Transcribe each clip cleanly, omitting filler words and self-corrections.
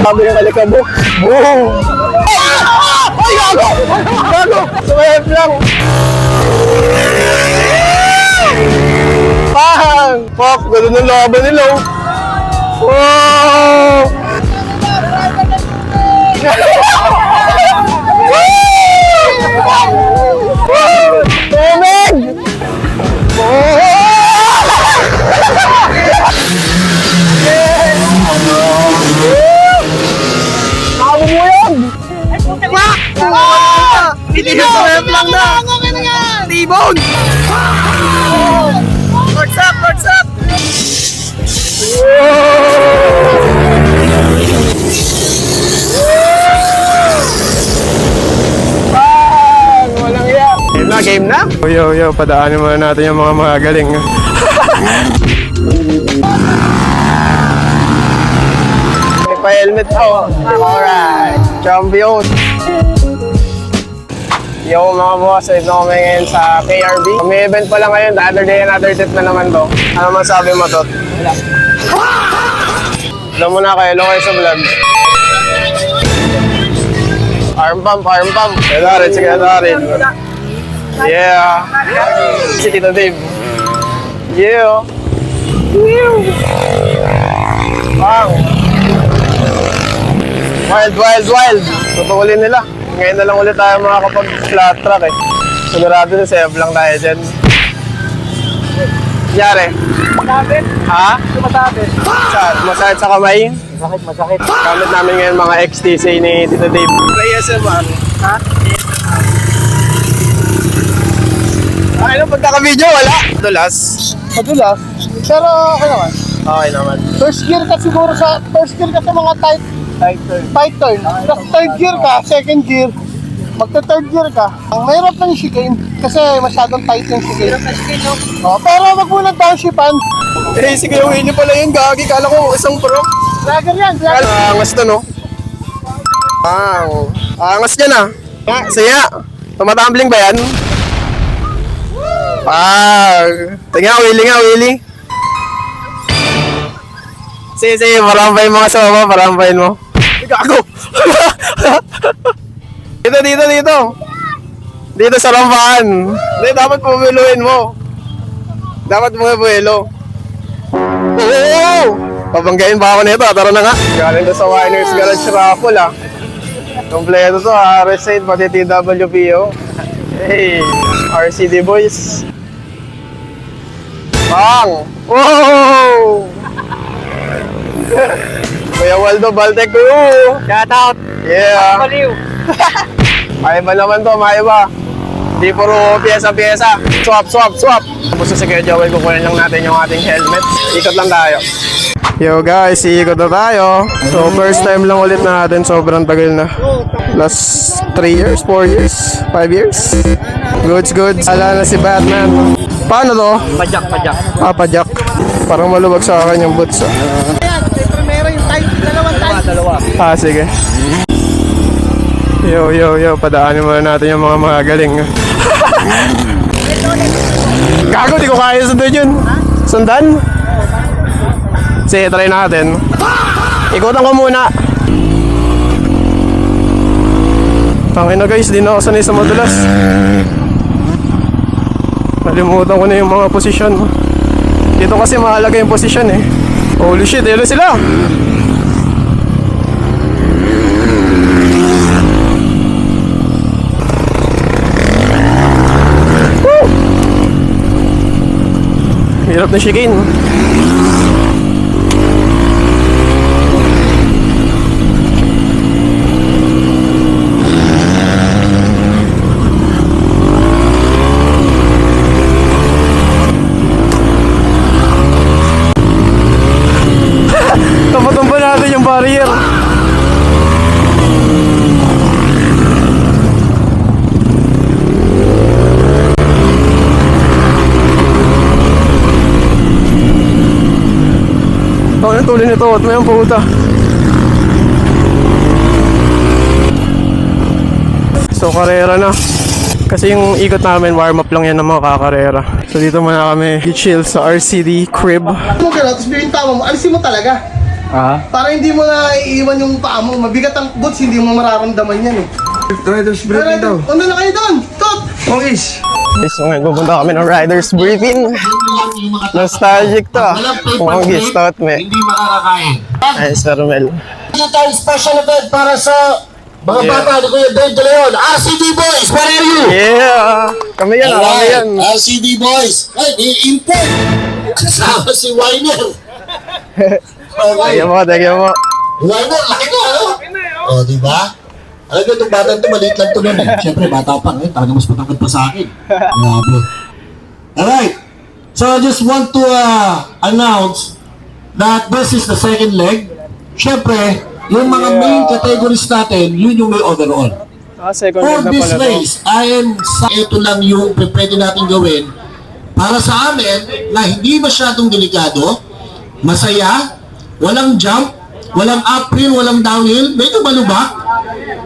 Sabi ng alikabok. Boom! Ay, gago! Gago! Sumayap lang. Pang! Pop! Gano'n ang laban nila. Wow! Tumig! Nakabubuyog! Sumayap lang na! T-bone! What's up? What's up? Walang iya. Game na, game na. Yo, padaanin muna natin yung mga magaling. May pa-helmet ako. Alright. Champion. Yo mga boss, ito kami ngayon sa KRB. May event pa lang ngayon, the other day, another tip na naman to. Ano masabi mo, Tot? Wala. Alam mo na kayo, kayo sa vlog. Arm pump, arm pump. Sige, sige. Yeah. Si Tito Dave. Yeah. Bang. Wild. Tutukulin nila. Ngayon na lang ulit tayo makakapag-flat track eh. Sigurado na safe lang tayo dyan. Yari? Masakit. Ha? Masakit. Masakit sa kamay? Masakit. Gamit namin ngayon mga XTC ni Tito Dave. Play SMR. Ha? Ano, pagkaka-video, wala? Madulas. Pero okay naman. Okay naman. First gear ka siguro sa mga tight turn. Tapos third gear ka, second gear. Magta-third gear ka. Ang mahirap ng chicane kasi masyadong tight yung chicane. Oh, pero wag mo na downshipan. Eh, si Kuya Willie pala yung gagi. Kala ko isang pro. Vlogger yan. Angas to, no? Angas niya na. Saya. Tumatambling ba yan? Tingnan, Willie. Sige, parampayin mo nga sa baba, parampayin mo. Gago! Dito. Dito sa rampahan. Hindi, dapat pumiluin mo. Dapat buwelo. Oo! Pabanggain ba ako nito? Tara na nga. Galing to sa Winners Garage Raffle, ah. Kompleto to, ha. RS8, pati TWPO. Hey, RCD boys. Bang! Wow! Kuya Waldo Baltec ko. Shout out. Yeah. May ba naman to, may ba? Di puro pyesa-pyesa. Swap. Tapos sa Kuya Joel, kukunin lang natin yung ating helmet. Ikot lang tayo. Yo guys, iikot na tayo. So first time lang ulit natin, sobrang tagal na. Last 3 years, 4 years, 5 years. Goods. Ala na si Batman. Paano to? Pajak. Parang maluwag sa akin yung boots. Meron yung tight, dalawang tight. Sige. Yo, padaanin muna natin yung mga magaling. Gago, di ko kaya sundan yun. Sundan? Sige, try natin. Ikutan ko muna. Tangina guys, di na ako sanay sa madulas. Nalimutan ko na yung mga posisyon. Dito kasi mahalaga yung posisyon eh. Holy shit, yelo sila! Woo! Hirap na chicane. Tumba natin yung barrier. Ano tuloy nito? At may ang puta. So karera na. Kasi yung ikot namin, warm up lang yan ng mga kakarera. So dito muna kami i-chill sa RCD crib. Ano ka na, tapos bibintawan mo, alisin mo talaga. Para hindi mo na iiwan yung paa mo. Mabigat ang boots, hindi mo mararamdaman yan eh. Riders briefing daw. Ano na kayo doon? Tot! Oh, ish. Guys, so ngayon pupunta kami ng riders briefing. Nostalgic to. Mukhang gistot, me. Hindi makakakain. Ay, Sir Mel. Dito tayo special event para sa mga bata ni Kuya Dave De Leon. RCD Boys, where are you? Yeah! Kami yan, kami yan. RCD Boys. Ay, import. Kasama si Winer. Okay. Thank you mo. Winer, laki na, ano? O, di ba? Alam niyo, itong bata ito, maliit lang ito nun eh. Siyempre, bata pa ngayon, talaga mas matangkad pa sa akin. Grabe. Alright. So, I just want to announce that this is the second leg. Siyempre, yung mga main categories natin, yun yung may overall. Second For leg na this pala to. race, ito lang yung pwede natin gawin para sa amin na hindi masyadong delikado, masaya, walang jump, walang uphill, walang downhill, medyo malubak.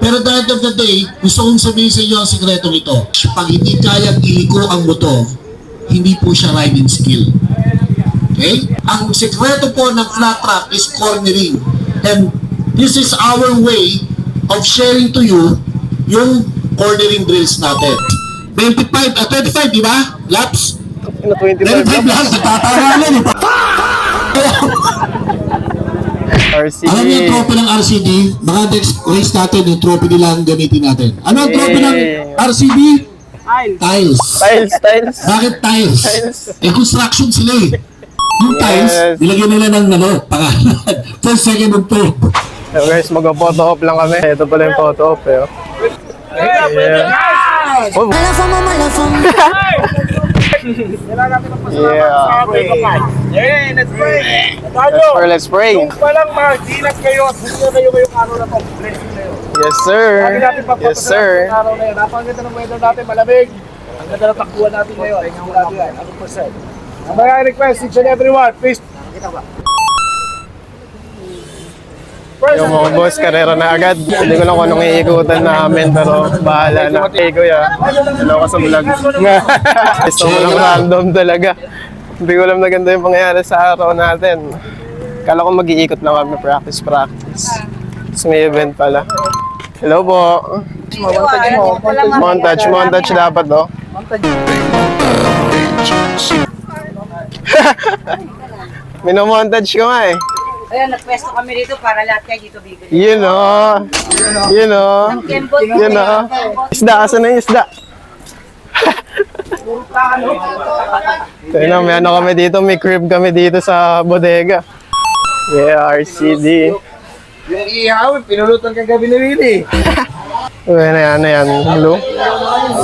Pero at the end of the day, gusto kong sabihin sa inyo ang sikreto nito. Pag hindi kayang iliko ang motor, hindi po siya riding skill. Okay? Ang sikreto po ng flat track is cornering. And this is our way of sharing to you yung cornering drills natin. 25, di ba? Laps? 25 25 laps, natatawa lang eh. RCD. Alam niyo yung trophy ng RCD? Baka next race natin, yung trophy nila ang gamitin natin. Ano ang trophy ng RCD? Tiles. Tiles. Bakit tiles? Eh, construction sila eh. Yung tiles, Yes. nilagyan nila ng pangalan. First, second, and third. So guys, mag-photo op lang kami. Ito pala yung photo op eh. Yeah. Oh, yeah. Let's pray. Walang mag-inat kayo at hindi na kayo ngayong araw na to. Blessing na yun. Yes, sir. Lagi natin Yes, sir. pagpapasalamat sa araw na yun. Napakaganda ng weather natin, malamig. Ang ganda ng takbuhan natin ngayon. Sigurado yan, 100%. Ang mga request, each and everyone, please. Yung mga boss, karera na agad. Hindi ko lang kung anong iikutan namin, pero bahala na. Hey, kuya. Hello ka sa vlog. Gusto mo lang random talaga. Hindi ko alam na ganda yung pangyayari sa araw natin. Kala ko mag-iikot lang kami, practice. Tapos may event pala. Hello po. Montage dapat, no? Minomontage ko nga eh. Ayan, nagpwesto kami dito para lahat kayo dito bibili. Yun o. Yun o. Kembot. Yun o. Isda, asan na yung isda? Kaya na, may ano kami dito, may crib kami dito sa bodega. Yeah, RCD. Yung ihaw, pinulutan kang gabi ni Willie. Ano yan, hello?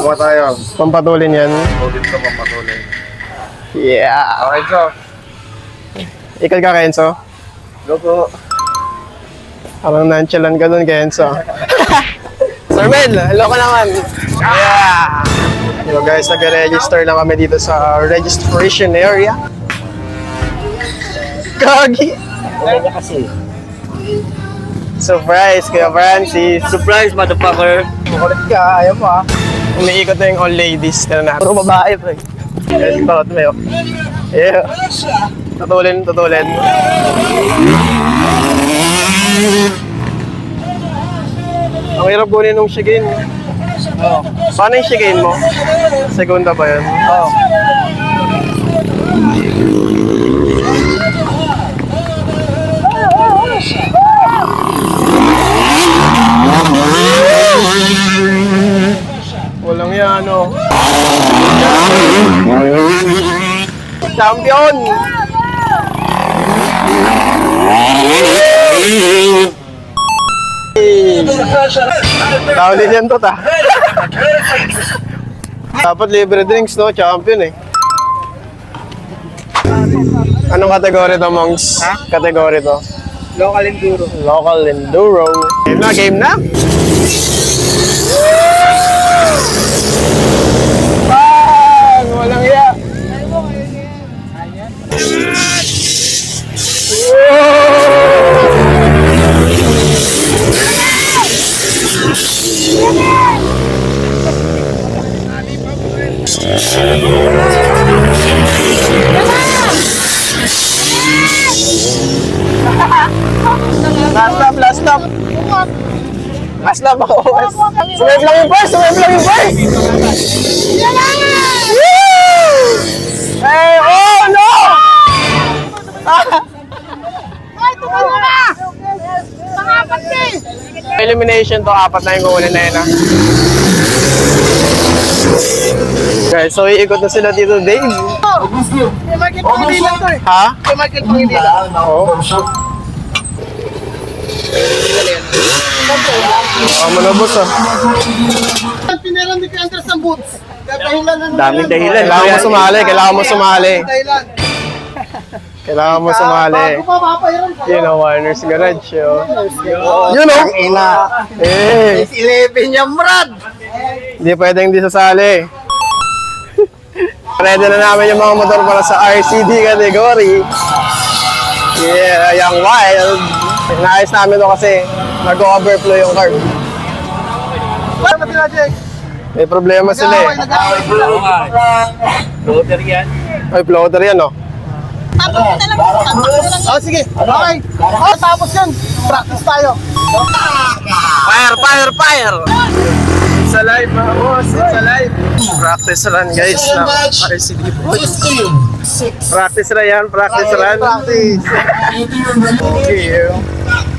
Kuha tayo. Pampatulin yan. Ulit ka pampatuloy. Yeah. Okay, so. Ikal ka, Kenzo? Loko. Parang nonchalant ka dun, Kenzo. Sir Mel, hello ka naman. Yeah. So guys, nag-register lang kami dito sa registration area. Kagi. Kaya kasi. Surprise, Kuya Francis. Surprise, motherfucker. Makulit ka, ayaw mo ah. Umiikot na yung all ladies. Kaya na. Puro babae to eh. Guys, ito mo yun. Yeah. Tutulin. Ang hirap kunin nung shigin. Oh. Paano yung shigin mo? Segunda ba yun? Oo. Walang yan, oh. Champion! Tawalin yan to, ta. Dapat libre drinks, no? Champion, eh. Anong kategory to, Mongs? Kategory to? Local enduro. Local enduro. Game na? Bang! Walang iya. Last lap, last lap. Last lap ako. Sumip lang yung first, sumip lang yung first. Woo! Hey, oh no! Elimination to, apat na yung kukunin na yun ah. Guys, so iikot na sila dito, Dave. May Michael Pangilinan to eh. Ha? May Michael Pangilinan. Oo. Mo na boss ah. Pinaram ni Andres ng boots. Dahilan na Daming dahilan. Kailangan mo sumali, kailangan mo sumali. Dahilan. Kailangan mo sumali. Bago pa mapahiram ka. You know, Warner's Garage, yo. You know? Eh, 11 yung Brad. hindi pwedeng di sasali. Ready na namin yung mga motor para sa RCD category. Yeah, yung wild. Inaayos namin to kasi nag-overflow yung car. Paano ba tinadya? May problema sila eh. Ay, floater yan, no? Oh, sige. Okay. Oh, tapos yan. Practice tayo. Fire, fire, fire! It's alive, mga boss. It's alive. Practice run, guys. Ng RCD boys. Practice run yan, practice run. Practice. Okay.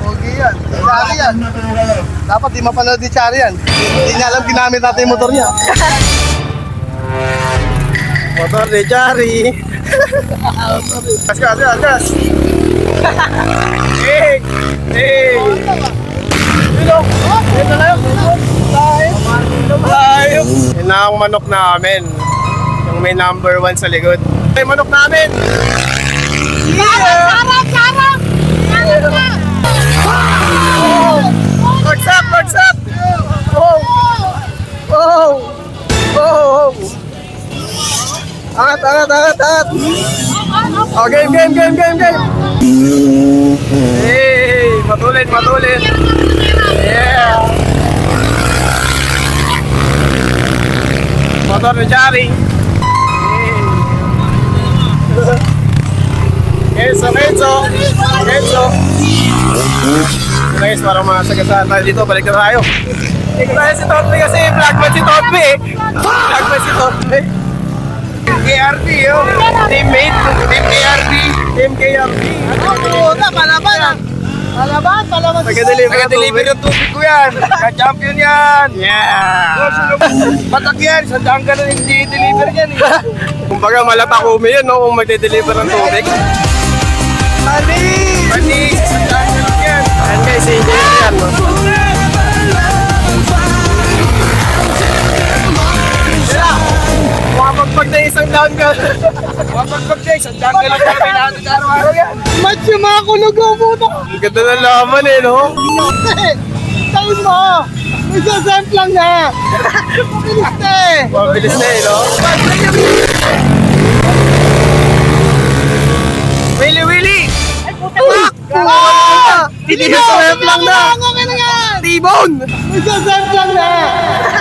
Okay yan. Chari yan. Dapat di mapanood ni Chari yan. Hindi niya alam ginamit natin yung motor niya. Motor ni Jari. Gas, gas, gas, gas. Hey! Hey! Tayo! Yun na ang manok namin. Yung may number 1 sa likod. May manok namin! What's up? What's up? Oh! Oh! Oh! Angat, angat, angat, angat! Oh, game, game, game, game, game! Hey! Matulin, matulin! Yeah! Motor ni Jari! Kenzo, Kenzo! Kenzo! Guys, parang masagasaan tayo dito. Balik na tayo. Balik tayo si Totbe kasi vlogman si Totbe eh. Vlogman si Totbe. Team KRD yun. Teammate. Team KRD. Team KRD. Oo, palaban. Palaban, palaban. Taga-deliver yung tubig ko yan. Ka-champion yan. Yeah. Batak yan, sandaan ka na hindi deliver yan eh. Kumbaga malatakumi yun no, kung magde-deliver ng tubig. Mali, sandaan ka lang yan. Ayan guys, si Engineer yan no. Mapagpag na isang down ka. Mapagpag na, sandaan ka lang para may natin araw-araw yan. Match yung mga kulugaw mo to. Ang ganda ng laman eh no. Tayo mo. May sasayap lang na. Mabilis na eh. Mabilis na eh no. Willy Willy! Tinihasayap lang na! Okay na yan. T-bone! May sasayap lang na.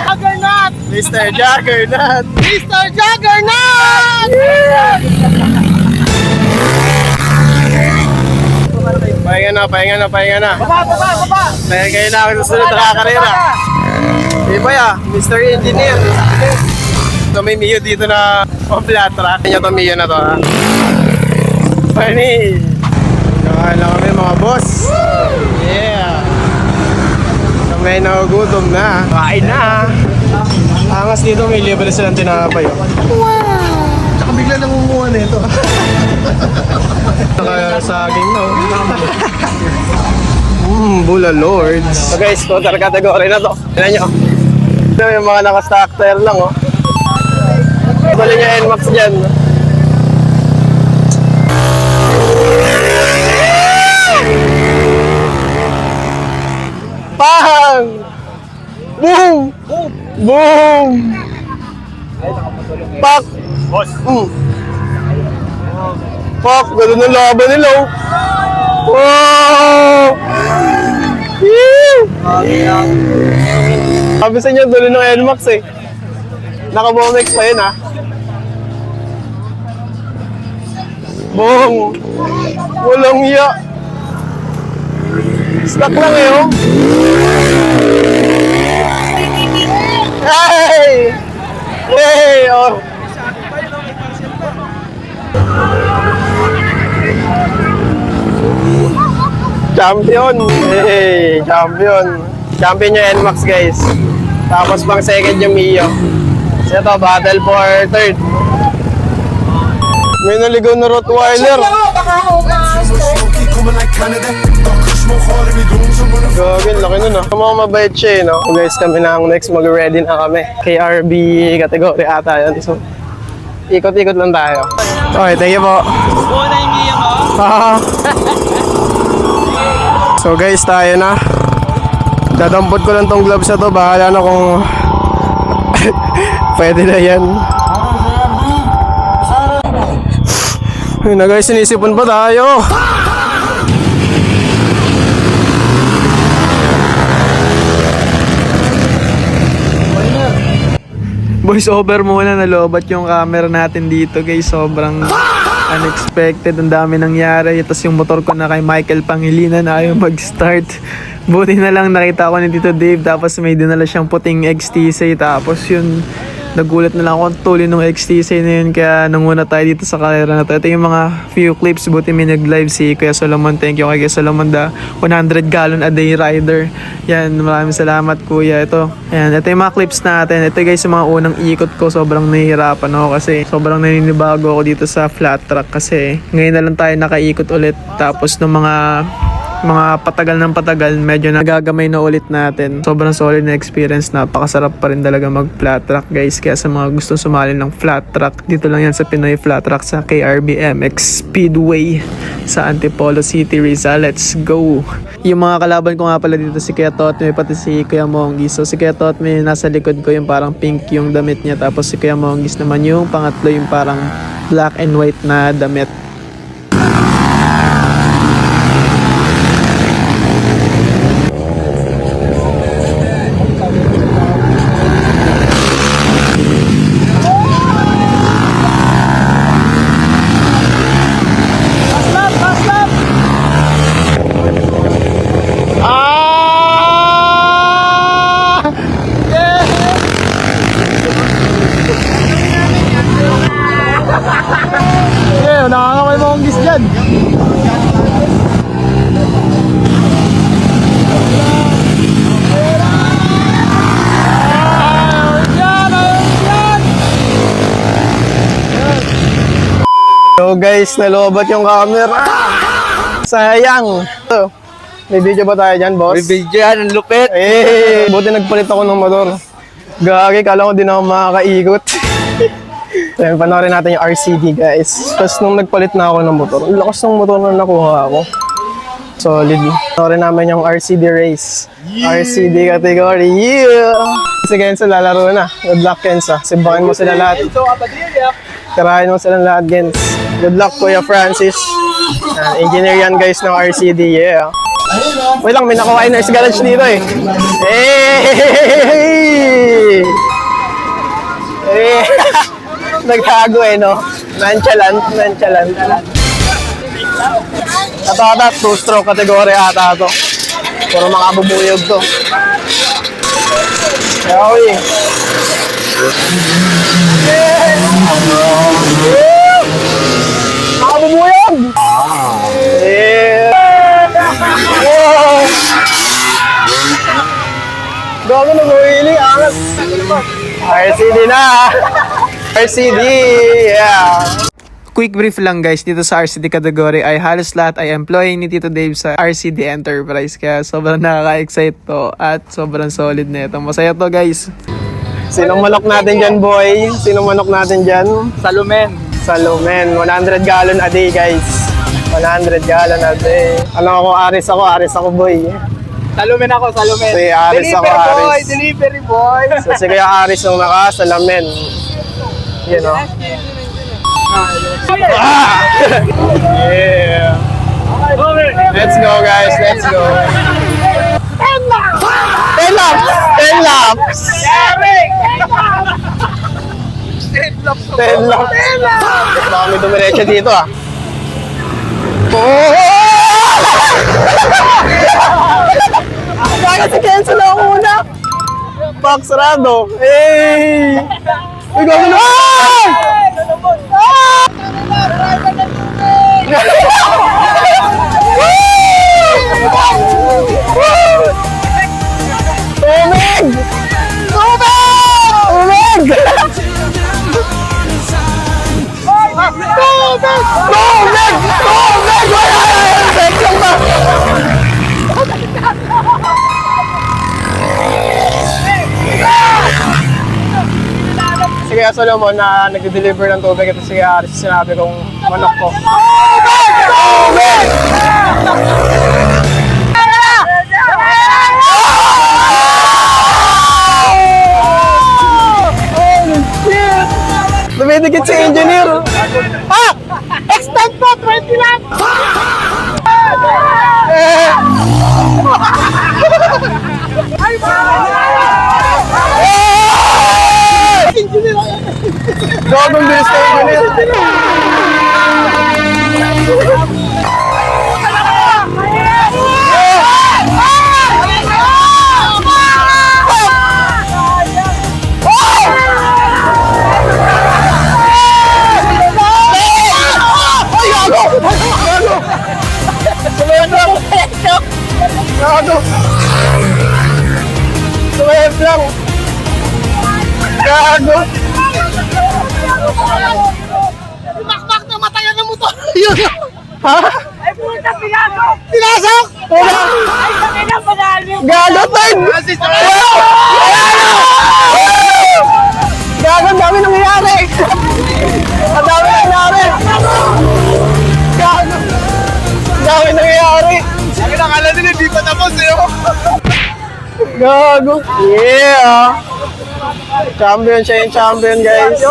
Juggernaut. Mr. Juggernaut! Mr. Juggernaut! Pahinga na, pahinga na, pahinga na. Baba. Pahinga na ako sa sunod na kakarera. Iba ya, Mr. Engineer. So may Mio dito na flat track. Kanya to Mio na to ha. Funny! Kakain lang kami mga boss. Yeah! Kami nagugutom na. Kain na! Angas dito, may libre silang tinapay. Tsaka bigla nangunguha na ito. Saka saging no. Bula Lords. So guys, total category na to. Tignan nyo. Ito yung mga naka-stock tire lang oh. Bali nyo NMAX dyan. Pang! Boom! Boom! Pak! Boss! Pak! Ganun ang laban nila oh! Wow! Yee! Sabi sa inyo, dulo ng NMAX eh. Naka-Bomex pa yun ah. Boom! Walang iya! Stuck lang eh, oh. Hey! Hey! Oh. Champion! Hey! Champion! Champion yung NMAX, guys. Tapos pang second yung Mio. So ito, battle for third. May naligaw na Rottweiler. Gagawin, laki nun ah. Mga mabait siya eh, no? So guys, kami na ang next, mag-ready na kami. KRB category ata yun. So, ikot-ikot lang tayo. Okay, thank you po. So guys, tayo na. Dadampot ko lang tong gloves na to. Bahala na kung pwede na yan. Yun na guys, sinisipon pa tayo. Voice over muna, nalobat yung camera natin dito guys. Sobrang unexpected, ang dami nangyari. Tapos yung motor ko na kay Michael Pangilinan na ayaw mag-start. Buti na lang nakita ko ni Tito Dave, tapos may dinala siyang puting XTC. Tapos yun, nagulat na lang ako ang tuloy ng XTC na yun, kaya nanguna tayo dito sa karera na to. Ito yung mga few clips, buti may nag-live si Kuya Solomon. Thank you kay Kuya Solomon, the 100 gallon a day rider. Yan, maraming salamat Kuya. Ito yung mga clips natin. Ito guys, yung mga unang ikot ko, sobrang nahihirapan ako kasi sobrang naninibago ako dito sa flat track kasi ngayon na lang tayo nakaikot ulit. Tapos ng mga patagal ng patagal, medyo nagagamay na ulit natin. Sobrang solid na experience, napakasarap pa rin talaga mag flat track guys. Kaya sa mga gustong sumali ng flat track, dito lang yan sa Pinoy Flat Track sa KRB MX Speedway sa Antipolo City, Rizal. Let's go! Yung mga kalaban ko nga pala dito, si Kuya Totme pati si Kuya Monggis. So si Kuya Totme nasa likod ko, yung parang pink yung damit niya, tapos si Kuya Monggis naman yung pangatlo, yung parang black and white na damit. Nakakaway mo ang gis dyan. So guys, nalobat yung camera. Sayang. So, may video ba tayo dyan, boss? May video yan, ang lupit. Eh, buti nagpalit ako ng motor. Gagi, kala ko di na ako makakaikot. So, panoorin natin yung RCD, guys. Tapos nung nagpalit na ako ng motor, ang lakas ng motor na nakuha ako. Solid. Panoorin namin yung RCD race. RCD category, yeah! Kasi Kenza, lalaro na. Good luck, Kenza. Simbakin mo sila lahat. Tirahin mo sila lahat, Gens. Good luck, Kuya Francis. Engineer yan, guys, ng RCD, yeah. Wait lang, may nakuha Iners Garage dito eh. Hey! Hey! Nagtago eh, no? Nonchalant. Ito ata, 2-stroke category ata ito. Puro mga bubuyog to. Okay. Mga bubuyog! Yeah! Wow! Gago na buhili, angat. RCD na! RCD! Yeah! Quick brief lang guys, dito sa RCD category ay halos lahat ay employee ni Tito Dave sa RCD Enterprise. Kaya sobrang nakaka-excite to at sobrang solid na ito. Masaya to guys. Sinong manok natin dyan, boy? Sinong manok natin dyan? Salumen. 100 gallon a day, guys. 100 gallon a day. Alam ako, Aris ako, boy. Salumen ako, salumen. Si Aris ako, Aris. Delivery boy. So, si Kuya Aris yung nakasalamin. You know? Yeah. Let's go, guys. Let's go. 10 laps! 10 laps! 10 laps! Baka may dumiretso dito, ah. Oh! lock, sarado. Hey! Uy, gawin na! Tubig! Tubig! Sige, Solomon, na nag-deliver ng tubig. Ito si Aris, sinabi kong manok ko. Dumidikit si engineer. Ah! Extend po, 20 lang! Gagong bilis ka engineer. Gago! Sumayap lang! Gago! Makmak na matayan ng motor! Yun! Ha? Ay, puta, pinasok! Pinasok! Wala! Ay, sabi na, panalo! Gago, Tag! Gago, ang dami nangyayari! Ang dami nangyayari! Gago! Ang dami nangyayari! Ang nakala nila, di pa tapos eh. Gago! Yeah! Champion siya yung champion, guys!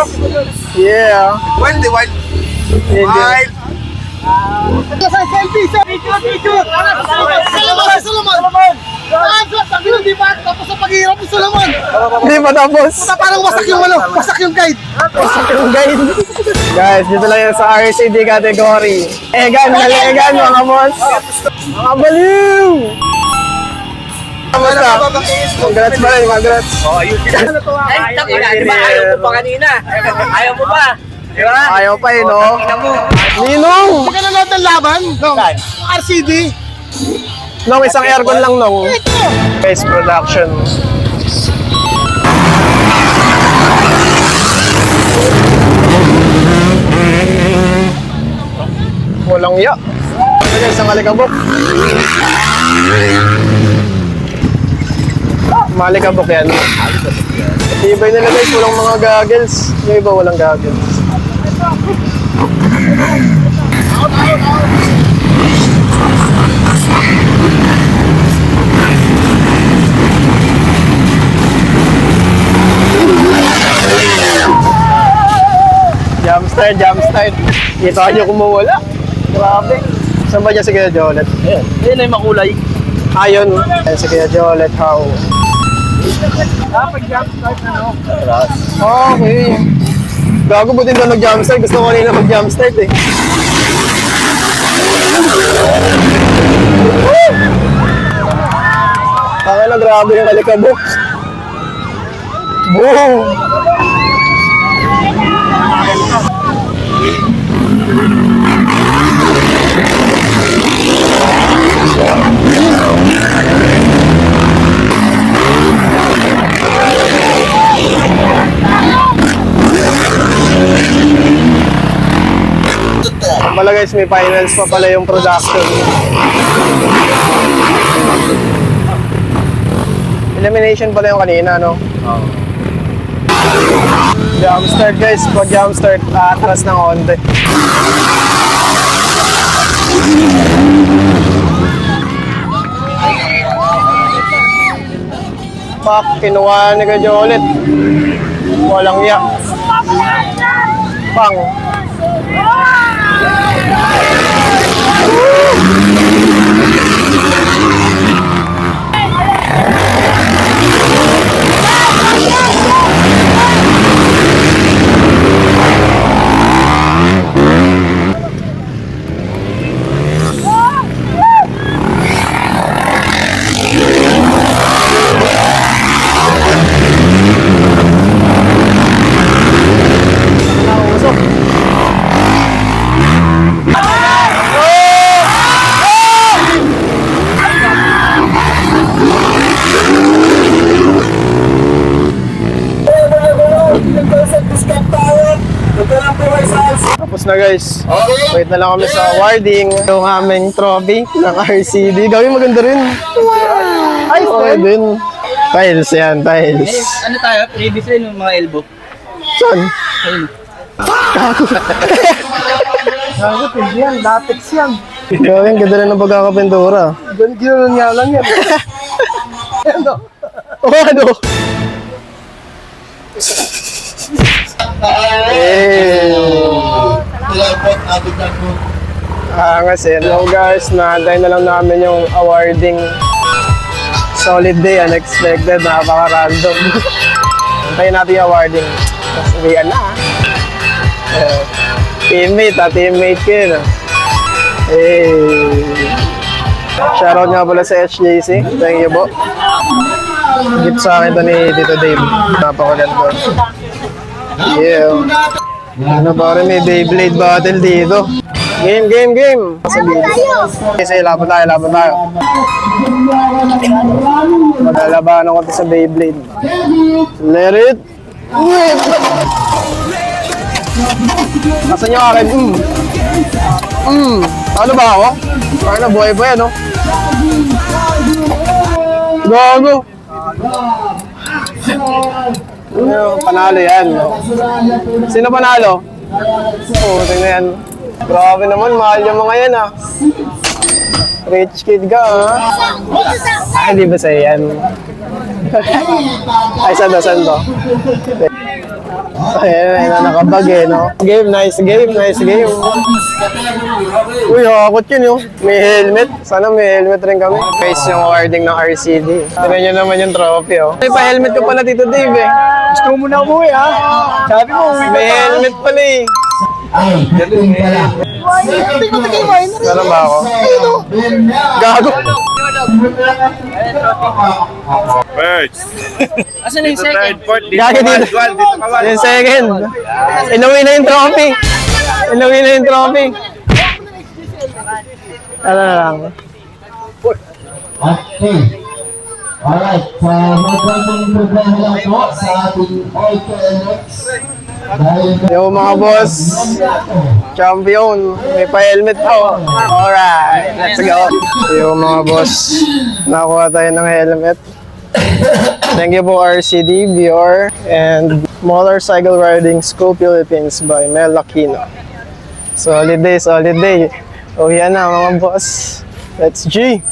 Yeah! Wild, di wild. Hindi. Selfie! Picture! Solomon! Sabi nung di ba? Tapos sa paghihirap ni Solomon! Hindi pa tapos! Parang wasak yung ano, wasak yung guide! Yung guide. Guys, dito lang yan sa RCD category. Egan, naligan mga boss. Mga baliw! Kamusta? Congrats pa rin, congrats. Ay, takina, di ba ayaw mo pa kanina? Ayaw mo pa? Di ba? Ayaw pa eh, no? Ninong! Hindi ka na natin laban? No. RCD! Nung isang aircon lang nung. Ito! Guys, production. Walang iya. Ito guys, ang malikabok. Malikabok yan. Ibay nila guys, walang mga goggles. Yung iba walang goggles. Jump start. Kita nyo kung mawala. Grabe. Saan ba dyan si Kuya Jolet? Ayun na yung makulay. Ayun. Ayan si Kuya Jolet, how? Pag-jump start na, no? Okay. Gago, buti na nag-jump start. Gusto ko kanina mag-jump start eh. Pakala, grabe yung kalikabok. Boom! Pala guys, may finals pa pala yung production. Elimination pala yung kanina, no? Jump start guys, pag jump start, atras ng konti. Pak, kinuha ni Kuya ulit. Walang iya. Pang. na guys. Wait na lang kami sa awarding. Yung aming trophy ng RCD. Gawin maganda rin. Ay, okay din. Tiles yan, tiles. Ano tayo? Previous rin yung mga elbow. Saan? Gago, hindi yan. Latex yan. Gawin, ganda rin ng pagkakapintura. Gano'n nga lang yan. Ano? O ano? Kasi hello guys, naantay na lang namin yung awarding. Solid day, unexpected, napaka-random. Antayin natin yung awarding. Tapos uwian na. Teammate ko yun. Shoutout nga pala sa HJC. Thank you po. Gift sa akin ito ni Tito Dave. Napakaganda. Yeah. Ano ba rin, may Beyblade battle dito. Game! Kasi laban tayo. Maglalabanan ko ito sa Beyblade. Let it rip! Nasaan yung akin? Ano ba ako? Ano, buhay ano? Gago! Panalo yan. Sino panalo? Oo, tingnan yan. Grabe naman, mahal yung mga yan ah. Rich kid ka ah. Ay, di ba sa'yo yan? Ay, saan to? Ay, nakabag no? Nice game. Uy, hakot yun yun. May helmet. Sana may helmet rin kami. Guys, yung awarding ng RCD. Tignan nyo naman yung trophy May pa-helmet ko pala Tito Dave Gusto mo na umuwi, ha? Sabi mo, uwi May helmet pala Hindi ko tigay minor. Meron ba ako? Gago. Asan na yung second? Gago dito. Yung second. Inuwi na yung trophy. Ano na lang. Okay. Alright, magandang problema lang po sa ating OKLX. Yung mga boss, champion, may pa-helmet pa. Alright, let's go. Yung mga boss, nakuha tayo ng helmet. Thank you po RCD, VR, and Motorcycle Riding School Philippines by Mel Aquino. Solid day. Uwi na mga boss. Let's G!